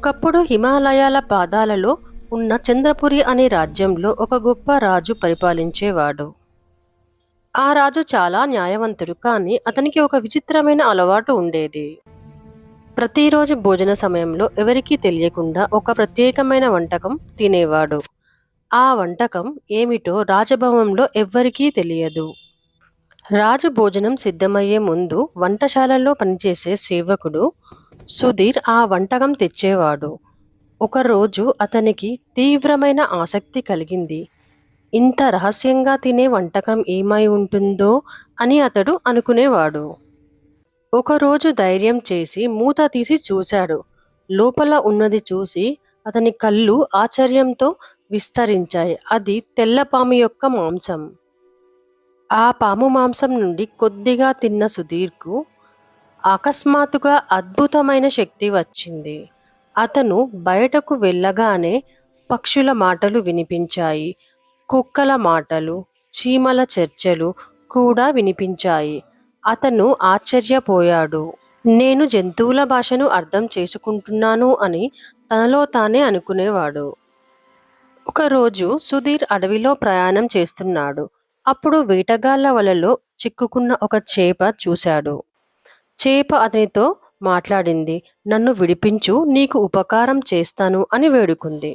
ఒకప్పుడు హిమాలయాల పాదాలలో ఉన్న చంద్రపురి అనే రాజ్యంలో ఒక గొప్ప రాజు పరిపాలించేవాడు. ఆ రాజు చాలా న్యాయవంతుడు, కానీ అతనికి ఒక విచిత్రమైన అలవాటు ఉండేది. ప్రతిరోజు భోజన సమయంలో ఎవరికీ తెలియకుండా ఒక ప్రత్యేకమైన వంటకం తినేవాడు. ఆ వంటకం ఏమిటో రాజభవనంలో ఎవ్వరికీ తెలియదు. రాజు భోజనం సిద్ధమయ్యే ముందు వంటశాలలో పనిచేసే సేవకుడు సుధీర్ ఆ వంటకం తెచ్చేవాడు. ఒకరోజు అతనికి తీవ్రమైన ఆసక్తి కలిగింది. ఇంత రహస్యంగా తినే వంటకం ఏమై ఉంటుందో అని అతడు అనుకునేవాడు. ఒకరోజు ధైర్యం చేసి మూత తీసి చూశాడు. లోపల ఉన్నది చూసి అతని కళ్ళు ఆశ్చర్యంతో విస్తరించాయి. అది తెల్లపాము యొక్క మాంసం. ఆ పాము మాంసం నుండి కొద్దిగా తిన్న సుధీర్కు అకస్మాత్తుగా అద్భుతమైన శక్తి వచ్చింది. అతను బయటకు వెళ్ళగానే పక్షుల మాటలు వినిపించాయి. కుక్కల మాటలు, చీమల చర్చలు కూడా వినిపించాయి. అతను ఆశ్చర్యపోయాడు. నేను జంతువుల భాషను అర్థం చేసుకుంటున్నాను అని తనలో తానే అనుకునేవాడు. ఒకరోజు సుధీర్ అడవిలో ప్రయాణం చేస్తున్నాడు. అప్పుడు వేటగాళ్ల వలలో చిక్కుకున్న ఒక చేప చూశాడు. చేప అతనితో మాట్లాడింది. నన్ను విడిపించు, నీకు ఉపకారం చేస్తాను అని వేడుకుంది.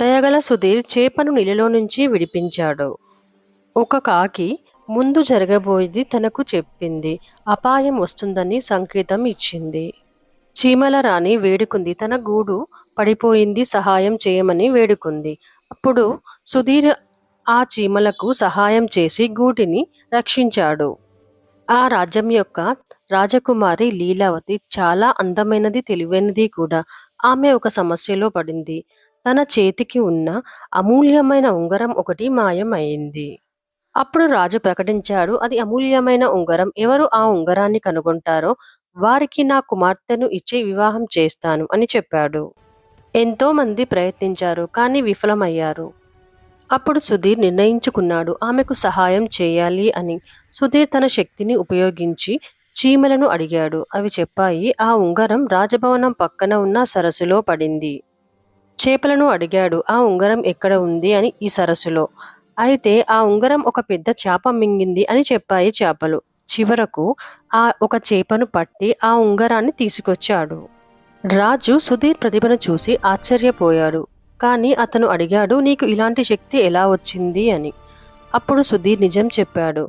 దయగల సుధీర్ చేపను నీళ్ళలో నుంచి విడిపించాడు. ఒక కాకి ముందు జరగబోయేది తనకు చెప్పింది. అపాయం వస్తుందని సంకేతం ఇచ్చింది. చీమల రాణి వేడుకుంది. తన గూడు పడిపోయింది, సహాయం చేయమని వేడుకుంది. అప్పుడు సుధీర్ ఆ చీమలకు సహాయం చేసి గూటిని రక్షించాడు. ఆ రాజ్యం యొక్క రాజకుమారి లీలావతి చాలా అందమైనది, తెలివైనది కూడా. ఆమె ఒక సమస్యలో పడింది. తన చేతికి ఉన్న అమూల్యమైన ఉంగరం ఒకటి మాయం అయింది. అప్పుడు రాజు ప్రకటించాడు, అది అమూల్యమైన ఉంగరం. ఎవరు ఆ ఉంగరాన్ని కనుగొంటారో వారికి నా కుమార్తెను ఇచ్చి వివాహం చేస్తాను అని చెప్పాడు. ఎంతో మంది ప్రయత్నించారు, కానీ విఫలమయ్యారు. అప్పుడు సుధీర్ నిర్ణయించుకున్నాడు ఆమెకు సహాయం చేయాలి అని. సుధీర్ తన శక్తిని ఉపయోగించి చీమలను అడిగాడు. అవి చెప్పాయి. ఆ ఉంగరం రాజభవనం పక్కన ఉన్న సరస్సులో పడింది. చేపలను అడిగాడు, ఆ ఉంగరం ఎక్కడ ఉంది అని. ఈ సరస్సులో. అయితే ఆ ఉంగరం ఒక పెద్ద చేప మింగింది అని చెప్పాయి చేపలు. చివరకు ఒక చేపను పట్టి ఆ ఉంగరాన్ని తీసుకొచ్చాడు. రాజు సుధీర్ ప్రతిభను చూసి ఆశ్చర్యపోయాడు. కానీ అతను అడిగాడు, నీకు ఇలాంటి శక్తి ఎలా వచ్చింది అని. అప్పుడు సుధీర్ నిజం చెప్పాడు.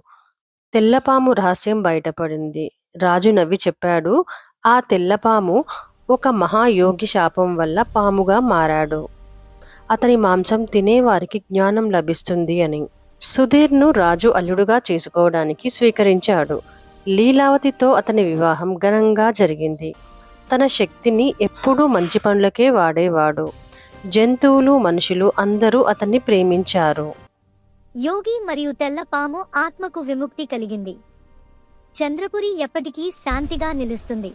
తెల్లపాము రహస్యం బయటపడింది. రాజు నవ్వి చెప్పాడు, ఆ తెల్లపాము ఒక మహాయోగి శాపం వల్ల పాముగా మారాడు. అతని మాంసం తినే వారికి జ్ఞానం లభిస్తుంది అని. సుధీర్ను రాజు అల్లుడుగా చేసుకోవడానికి స్వీకరించాడు. లీలావతితో అతని వివాహం ఘనంగా జరిగింది. తన శక్తిని ఎప్పుడూ మంచి పనులకే వాడేవాడు. జంతువులు, మనుషులు అందరూ అతన్ని ప్రేమించారు. యోగి మరియు తెల్లపాము ఆత్మకు విముక్తి కలిగింది. చంద్రపురి ఎప్పటికీ శాంతిగా నిలుస్తుంది.